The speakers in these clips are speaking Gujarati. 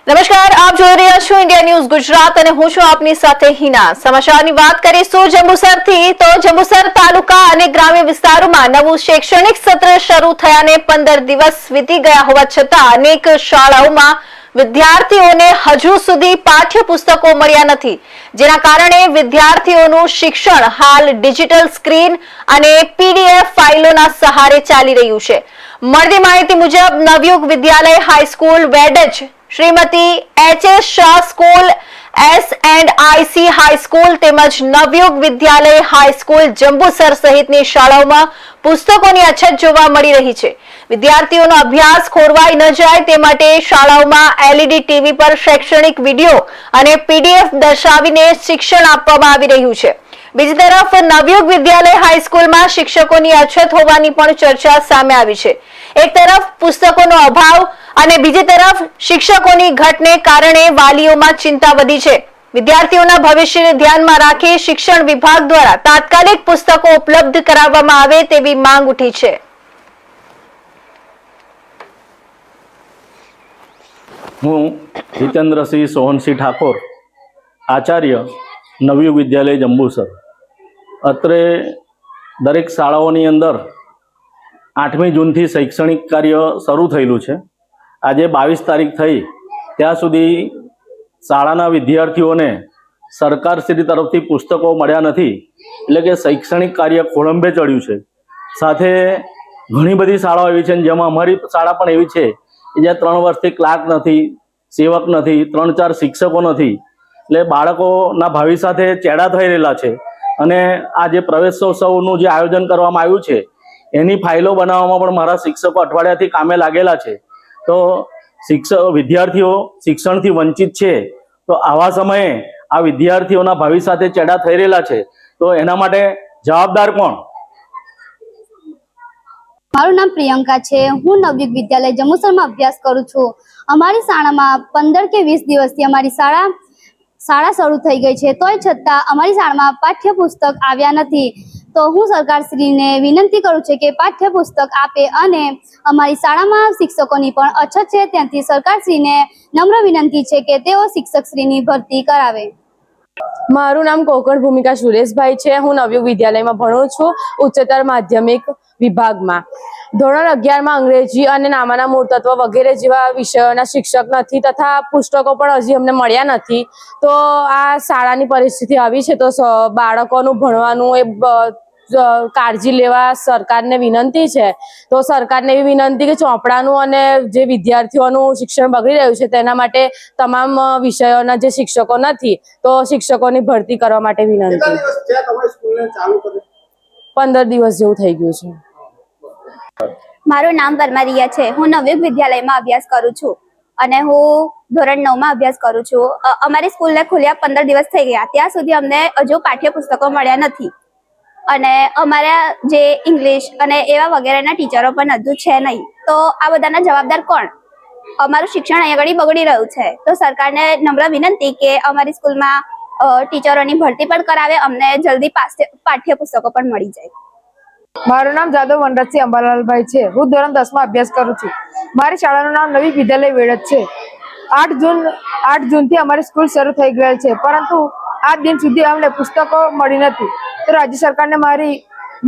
નમસ્કાર, આપ જોઈ રહ્યા છો ઇન્ડિયા ન્યૂઝ ગુજરાત અને હું છું આપની સાથે હિના। સમાચારની વાત કરીશું જંબુસરથી તો જંબુસર તાલુકા અને ગ્રામ્ય વિસ્તારોમાં નવું શૈક્ષણિક સત્ર શરૂ થયાને 15 દિવસ વીતી ગયા હોવા છતાં અનેક શાળાઓમાં વિદ્યાર્થીઓને હજુ સુધી પાઠ્યપુસ્તકો મળ્યા નથી, જેના કારણે વિદ્યાર્થીઓનું શિક્ષણ હાલ ડિજિટલ સ્ક્રીન અને પીડીએફ ફાઇલોના સહારે ચાલી રહ્યું છે। મળતી માહિતી મુજબ Navyug Vidyalaya high school Vadaj, Shrimati H S. Shah school, S&IC high school તેમજ નવયુગ વિદ્યાલય હાઈસ્કૂલ જંબુસર સહિતની શાળાઓમાં પુસ્તકોની અછત જોવા મળી રહી છે। વિદ્યાર્થીઓનો અભ્યાસ ખોરવાઈ ન જાય તે માટે શાળાઓમાં LED ટીવી પર શૈક્ષણિક વિડીયો અને PDF દર્શાવીને શિક્ષણ આપવામાં આવી રહ્યું છે। બીજી તરફ નવયુગ વિદ્યાલય હાઈસ્કૂલમાં શિક્ષકોની અછત હોવાની પણ ચર્ચા સામે આવી છે। એક તરફ પુસ્તકોનો અભાવ અને બીજી તરફ શિક્ષકોની ઘટને કારણે વાલીઓમાં ચિંતા વધી છે। વિદ્યાર્થીઓના ભવિષ્યને ધ્યાનમાં રાખી શિક્ષણ વિભાગ દ્વારા તાત્કાલિક પુસ્તકો ઉપલબ્ધ કરાવવામાં આવે તેવી માંગ ઉઠી છે। હું જીતેન્દ્રસિંહ સોહનસિંહ ઠાકોર, આચાર્ય નવયુગ વિદ્યાલય જંબુસર। અત્રે દરેક શાળાઓની અંદર 8મી જૂનથી શૈક્ષણિક કાર્ય શરૂ થયેલું છે। આજે 22 તારીખ થઈ, ત્યાં સુધી શાળાના વિદ્યાર્થીઓને સરકારશ્રી તરફથી પુસ્તકો મળ્યા નથી, એટલે કે શૈક્ષણિક કાર્ય ખોળંબે ચડ્યું છે। સાથે ઘણી બધી શાળાઓ એવી છે, જેમાં અમારી શાળા પણ એવી છે કે જ્યાં 3 વર્ષથી ક્લાર્ક નથી, સેવક નથી, 3-4 શિક્ષકો નથી, એટલે બાળકોના ભાવિ સાથે ચેડા થઈ રહેલા છે। અને આ જે પ્રવેશોત્સવનું જે આયોજન કરવામાં આવ્યું છે એની ફાઇલો બનાવવામાં પણ મારા શિક્ષકો અઠવાડિયાથી કામે લાગેલા છે। તો વિદ્યાર્થીઓ શિક્ષણથી વંચિત છે, તો આવા સમયે આ વિદ્યાર્થીઓના ભાવિ સાથે ચેડા થઈ રહેલા છે, તો એના માટે જવાબદાર કોણ? મારું નામ પ્રિયંકા છે। હું નવયુગ વિદ્યાલય જંબુસરમાં અભ્યાસ કરું છું। અમારી શાળામાં 15 કે 20 દિવસથી અમારી શાળા શરૂ થઈ ગઈ છે, તોય છતાં અમારી શાળામાં પાઠ્યપુસ્તક આવ્યા નથી। તો હું સરકારશ્રીને વિનંતી કરું છું કે પાઠ્યપુસ્તક આપે અને અમારી શાળામાં શિક્ષકોની પણ અછત છે, ત્યાંથી સરકારશ્રીને નમ્ર વિનંતી છે કે તેઓ શિક્ષકશ્રીની ભરતી કરાવે। મારું નામ કોકણ ભૂમિકા સુરેશભાઈ છે। હું નવયુગ વિદ્યાલયમાં ભણું છું, ઉચ્ચતર માધ્યમિક વિભાગમાં। ધોરણ 11માં અંગ્રેજી અને નામાના મૂળ તત્વ વગેરે જેવા વિષયોના શિક્ષક નથી તથા પુસ્તકો પણ હજી અમને મળ્યા નથી। તો આ શાળાની પરિસ્થિતિ આવી છે, તો બાળકોનું ભણવાનું એ કાળજી લેવા સરકારને વિનંતી છે। તો સરકારને એવી વિનંતી કે ચોપડાનું અને જે વિદ્યાર્થીઓનું શિક્ષણ બગડી રહ્યું છે તેના માટે તમામ વિષયોના જે શિક્ષકો નથી, તો શિક્ષકોની ભરતી કરવા માટે વિનંતી। 15 દિવસ જેવું થઈ ગયું છે। મારું નામ પરમારિયા છે। હું નવયુગ વિદ્યાલયમાં અભ્યાસ કરું છું અને હું ધોરણ 9માં અભ્યાસ કરું છું। અમારી સ્કૂલને ખુલ્યા 15 દિવસ થઈ ગયા, ત્યાં સુધી અમને હજુ પાઠ્યપુસ્તકો મળ્યા નથી અને અમારા જે ઇંગ્લિશ અને એવા વગેરેના ટીચરો પણ હજુ છે નહીં। તો આ બધાના જવાબદાર કોણ? અમારું શિક્ષણ અહીંયા આગળ બગડી રહ્યું છે, તો સરકારને નમ્ર વિનંતી કે અમારી સ્કૂલમાં ટીચરોની ભરતી પણ કરાવે, અમને જલ્દી પાઠ્યપુસ્તકો પણ મળી જાય। મારું નામ જાદવ વનરાજસિંહ અંબાલાલભાઈ છે। હું ધોરણ 10માં અભ્યાસ કરું છું। મારી શાળાનું નામ નવી વિદ્યાલય વેડજ છે। 8 જૂનથી અમારી સ્કૂલ શરૂ થઈ ગયેલ છે, પરંતુ આ દિન સુધી અમને પુસ્તકો મળી નથી। તો રાજ્ય સરકારને મારી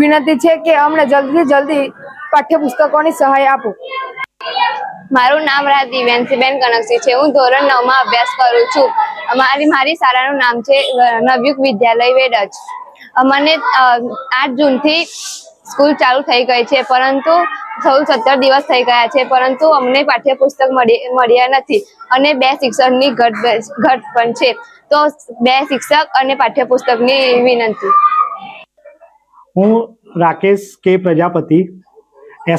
વિનંતી છે કે અમને જલ્દીથી જલ્દી પાઠ્યપુસ્તકોની સહાય આપો। મારું નામ રાજ દિવ્યાંશીબેન કનકસિંહ છે। હું ધોરણ 9માં અભ્યાસ કરું છું। મારી શાળાનું નામ છે નવયુગ વિદ્યાલય વેડજ। મને 8 જૂનથી સ્કૂલ ચાલુ થઈ ગઈ છે, પરંતુ 17 દિવસ થઈ ગયા છે, પરંતુ અમને પાઠ્યપુસ્તક મળ્યા નથી અને 2 શિક્ષકની ઘટ પણ છે। તો 2 શિક્ષક અને પાઠ્યપુસ્તકની વિનંતી। હું રાકેશ કે પ્રજાપતિ,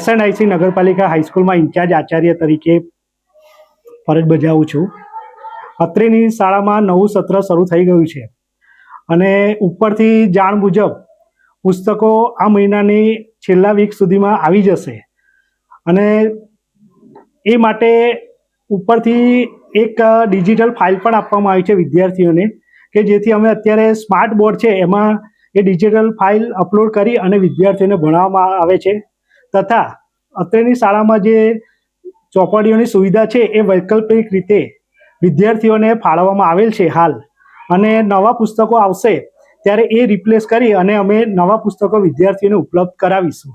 S&IC નગરપાલિકા હાઈસ્કૂલમાં ઇન્ચાર્જ આચાર્ય તરીકે ફરજ બજાવું છું। અત્રેની શાળામાં નવું સત્ર શરૂ થઈ ગયું છે અને ઉપરથી જાણ મુજબ પુસ્તકો આ મહિનાની છેલ્લા વીક સુધીમાં આવી જશે અને એ માટે ઉપરથી એક ડિજિટલ ફાઇલ પણ આપવામાં આવી છે વિદ્યાર્થીઓને, કે જેથી અમે અત્યારે સ્માર્ટ બોર્ડ છે એમાં એ ડિજિટલ ફાઇલ અપલોડ કરી અને વિદ્યાર્થીઓને ભણાવવામાં આવે છે। તથા અત્રેની શાળામાં જે ચોપડીઓની સુવિધા છે એ વૈકલ્પિક રીતે વિદ્યાર્થીઓને ફાળવવામાં આવેલ છે હાલ, અને નવા પુસ્તકો આવશે ત્યારે એ રિપ્લેસ કરી અને અમે નવા પુસ્તકો વિદ્યાર્થીઓને ઉપલબ્ધ કરાવીશું.